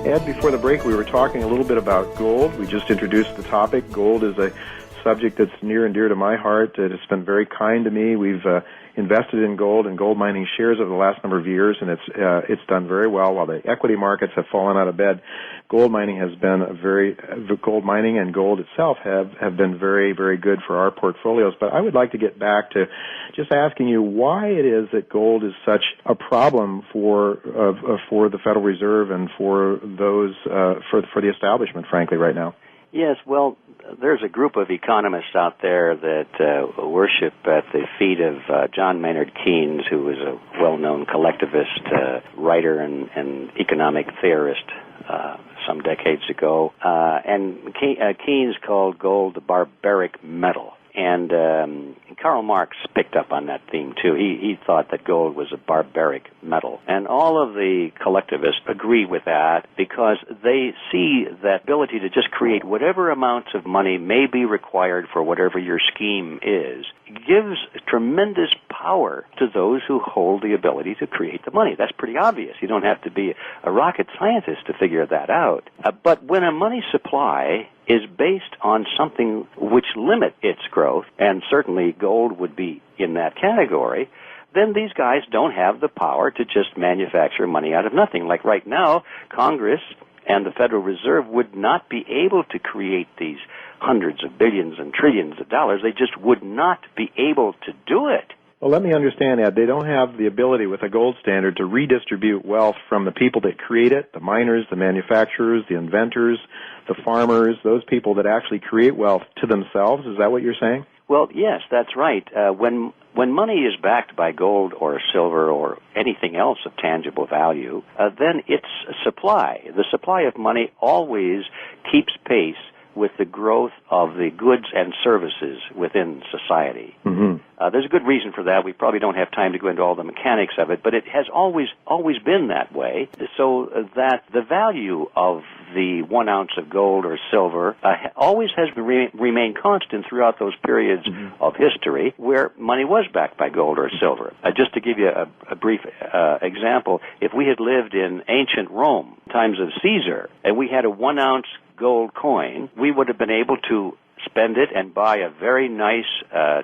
Ed, before the break, we were talking a little bit about gold. We just introduced the topic. Gold is a subject that's near and dear to my heart. It has been very kind to me. We've invested in gold and gold mining shares over the last number of years, and it's done very well. While the equity markets have fallen out of bed, gold mining has been gold mining and gold itself have been very, very good for our portfolios. But I would like to get back to just asking you why it is that gold is such a problem for the Federal Reserve and for those for the establishment, frankly, right now. Yes, well, there's a group of economists out there that worship at the feet of John Maynard Keynes, who was a well-known collectivist writer and economic theorist some decades ago. And Keynes called gold the barbaric metal. And Karl Marx picked up on that theme, too. He thought that gold was a barbaric metal. And all of the collectivists agree with that because they see that ability to just create whatever amounts of money may be required for whatever your scheme is gives tremendous power to those who hold the ability to create the money. That's pretty obvious. You don't have to be a rocket scientist to figure that out. But when a money supply is based on something which limit its growth, and certainly gold would be in that category, then these guys don't have the power to just manufacture money out of nothing. Like right now, Congress and the Federal Reserve would not be able to create these hundreds of billions and trillions of dollars. They just would not be able to do it. Well, let me understand, Ed. They don't have the ability with a gold standard to redistribute wealth from the people that create it, the miners, the manufacturers, the inventors, the farmers, those people that actually create wealth to themselves. Is that what you're saying? Well, yes, that's right. When money is backed by gold or silver or anything else of tangible value, then it's supply. The supply of money always keeps pace with the growth of the goods and services within society. Mm-hmm. There's a good reason for that. We probably don't have time to go into all the mechanics of it, but it has always been that way, so that the value of the 1 ounce of gold or silver always has remained constant throughout those periods of history where money was backed by gold or silver. Just to give you a brief example, if we had lived in ancient Rome, times of Caesar, and we had a 1 ounce gold coin, we would have been able to spend it and buy a very nice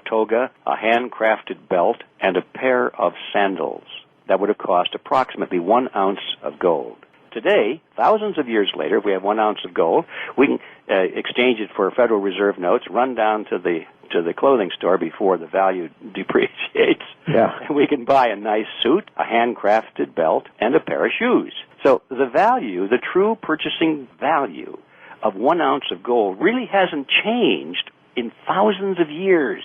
toga, a handcrafted belt, and a pair of sandals. That would have cost approximately 1 ounce of gold. Today, thousands of years later, if we have 1 ounce of gold, we can exchange it for Federal Reserve notes, run down to the clothing store before the value depreciates, and we can buy a nice suit, a handcrafted belt, and a pair of shoes. So the value, the true purchasing value of 1 ounce of gold really hasn't changed in thousands of years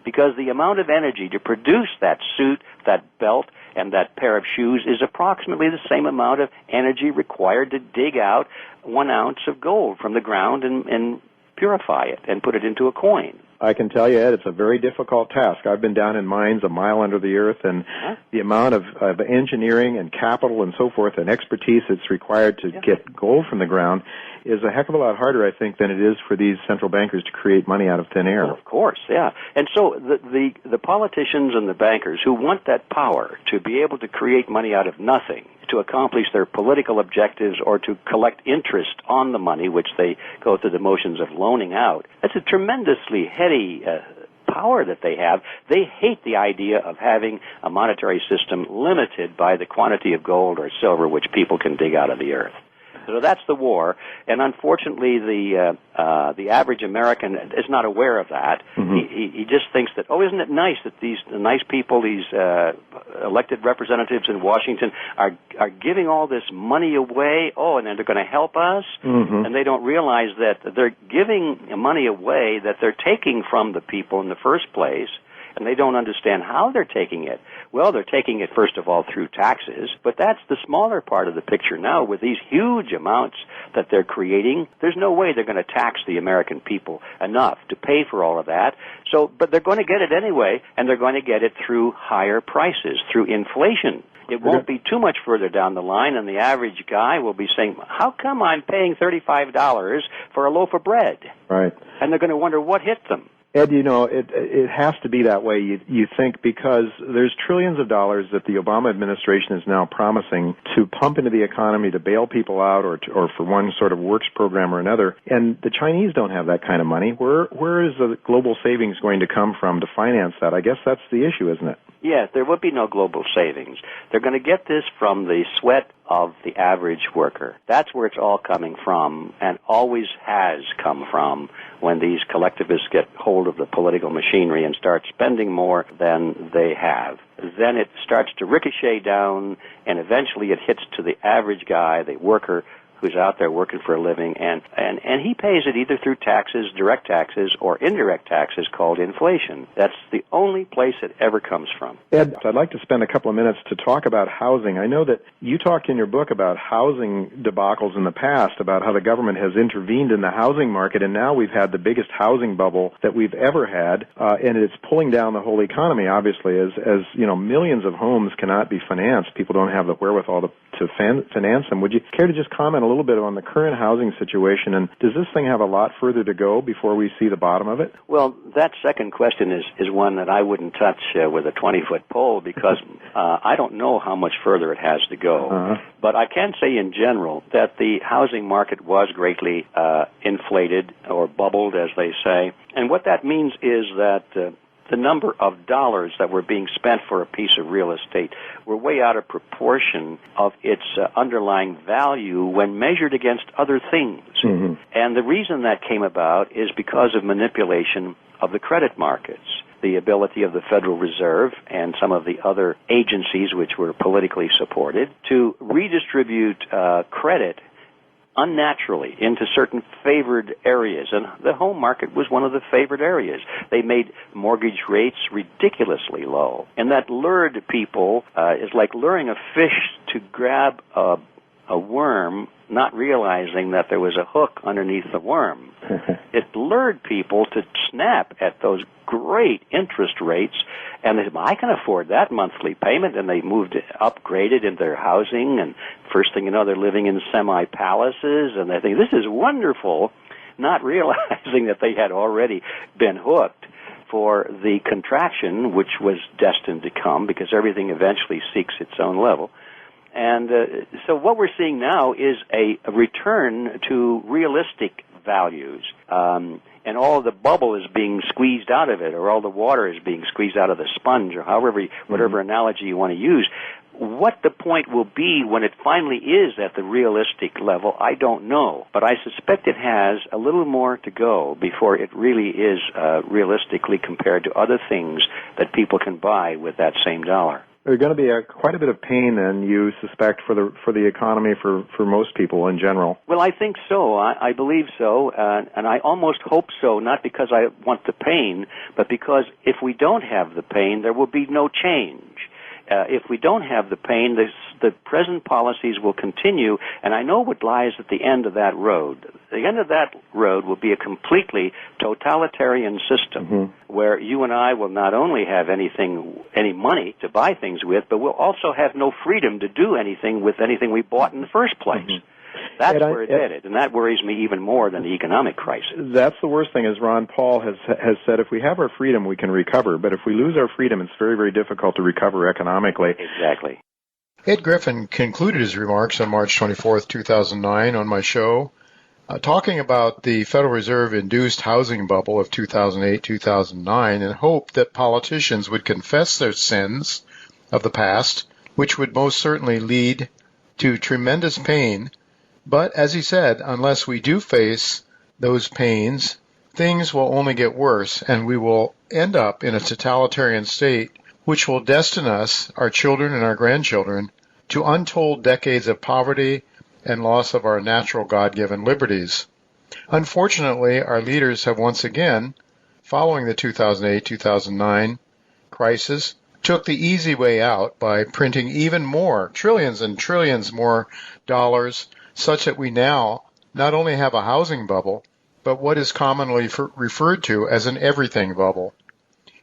because the amount of energy to produce that suit, that belt, and that pair of shoes is approximately the same amount of energy required to dig out 1 ounce of gold from the ground and purify it and put it into a coin. I can tell you, Ed, it's a very difficult task. I've been down in mines a mile under the earth, and the amount of engineering and capital and so forth and expertise that's required to get gold from the ground is a heck of a lot harder, I think, than it is for these central bankers to create money out of thin air. Well, of course, yeah. And so the politicians and the bankers who want that power to be able to create money out of nothing, to accomplish their political objectives or to collect interest on the money, which they go through the motions of loaning out, that's a tremendously heady power that they have. They hate the idea of having a monetary system limited by the quantity of gold or silver which people can dig out of the earth. So that's the war, and unfortunately, the average American is not aware of that. He just thinks that, oh, isn't it nice that these nice people, these elected representatives in Washington, are giving all this money away? Oh, and then they're going to help us, and they don't realize that they're giving money away that they're taking from the people in the first place. And they don't understand how they're taking it. Well, they're taking it, first of all, through taxes, but that's the smaller part of the picture now. With these huge amounts that they're creating, there's no way they're going to tax the American people enough to pay for all of that. So, but they're going to get it anyway, and they're going to get it through higher prices, through inflation. It won't be too much further down the line, and the average guy will be saying, how come I'm paying $35 for a loaf of bread? Right. And they're going to wonder what hit them. Ed, it has to be that way, you think, because there's trillions of dollars that the Obama administration is now promising to pump into the economy to bail people out or for one sort of works program or another. And the Chinese don't have that kind of money. Where is the global savings going to come from to finance that? I guess that's the issue, isn't it? Yes, there will be no global savings. They're going to get this from the sweat of the average worker. That's where it's all coming from, and always has come from when these collectivists get hold of the political machinery and start spending more than they have. Then it starts to ricochet down, and eventually it hits to the average guy, the worker, who's out there working for a living, and he pays it either through taxes, direct taxes, or indirect taxes called inflation. That's the only place it ever comes from. Ed, I'd like to spend a couple of minutes to talk about housing. I know that you talked in your book about housing debacles in the past, about how the government has intervened in the housing market, and now we've had the biggest housing bubble that we've ever had, and it's pulling down the whole economy, obviously, as millions of homes cannot be financed. People don't have the wherewithal to finance them. Would you care to just comment a little bit on the current housing situation, and does this thing have a lot further to go before we see the bottom of it? Well, that second question is one that I wouldn't touch with a 20-foot pole, because I don't know how much further it has to go. Uh-huh. But I can say in general that the housing market was greatly inflated, or bubbled, as they say. And what that means is that the number of dollars that were being spent for a piece of real estate were way out of proportion of its underlying value when measured against other things. Mm-hmm. And the reason that came about is because of manipulation of the credit markets. The ability of the Federal Reserve and some of the other agencies which were politically supported to redistribute credit unnaturally into certain favored areas, and the home market was one of the favored areas. They made mortgage rates ridiculously low, and that lured people, is like luring a fish to grab a worm, not realizing that there was a hook underneath the worm. It lured people to snap at those great interest rates, and they said, I can afford that monthly payment, and they upgraded in their housing, and first thing you know, they're living in semi-palaces, and they think, this is wonderful, not realizing that they had already been hooked for the contraction, which was destined to come, because everything eventually seeks its own level. And so what we're seeing now is a return to realistic values, and all the bubble is being squeezed out of it, or all the water is being squeezed out of the sponge, or whatever analogy you want to use. What the point will be when it finally is at the realistic level, I don't know. But I suspect it has a little more to go before it really is realistically compared to other things that people can buy with that same dollar. There's going to be quite a bit of pain, then, you suspect, for the economy for most people in general. Well, I think so. I believe so, and I almost hope so, not because I want the pain, but because if we don't have the pain, there will be no change. If we don't have the pain, the present policies will continue, and I know what lies at the end of that road. The end of that road will be a completely totalitarian system, where you and I will not only have any money to buy things with, but we'll also have no freedom to do anything with anything we bought in the first place. That's where it's headed, and that worries me even more than the economic crisis. That's the worst thing, as Ron Paul has said. If we have our freedom, we can recover, but if we lose our freedom, it's very, very difficult to recover economically. Exactly. Ed Griffin concluded his remarks on March 24th, 2009 on my show, talking about the Federal Reserve-induced housing bubble of 2008-2009 and hoped that politicians would confess their sins of the past, which would most certainly lead to tremendous pain. But, as he said, unless we do face those pains, things will only get worse, and we will end up in a totalitarian state which will destine us, our children and our grandchildren, to untold decades of poverty and loss of our natural God-given liberties. Unfortunately, our leaders have once again, following the 2008-2009 crisis, took the easy way out by printing even more, trillions and trillions more dollars, such that we now not only have a housing bubble, but what is commonly referred to as an everything bubble.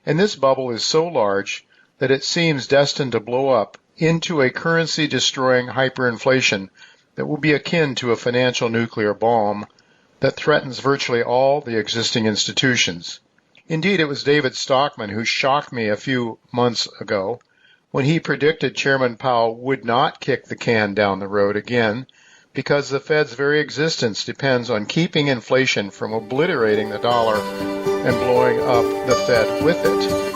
And this bubble is so large that it seems destined to blow up into a currency-destroying hyperinflation that will be akin to a financial nuclear bomb that threatens virtually all the existing institutions. Indeed, it was David Stockman who shocked me a few months ago when he predicted Chairman Powell would not kick the can down the road again because the Fed's very existence depends on keeping inflation from obliterating the dollar and blowing up the Fed with it.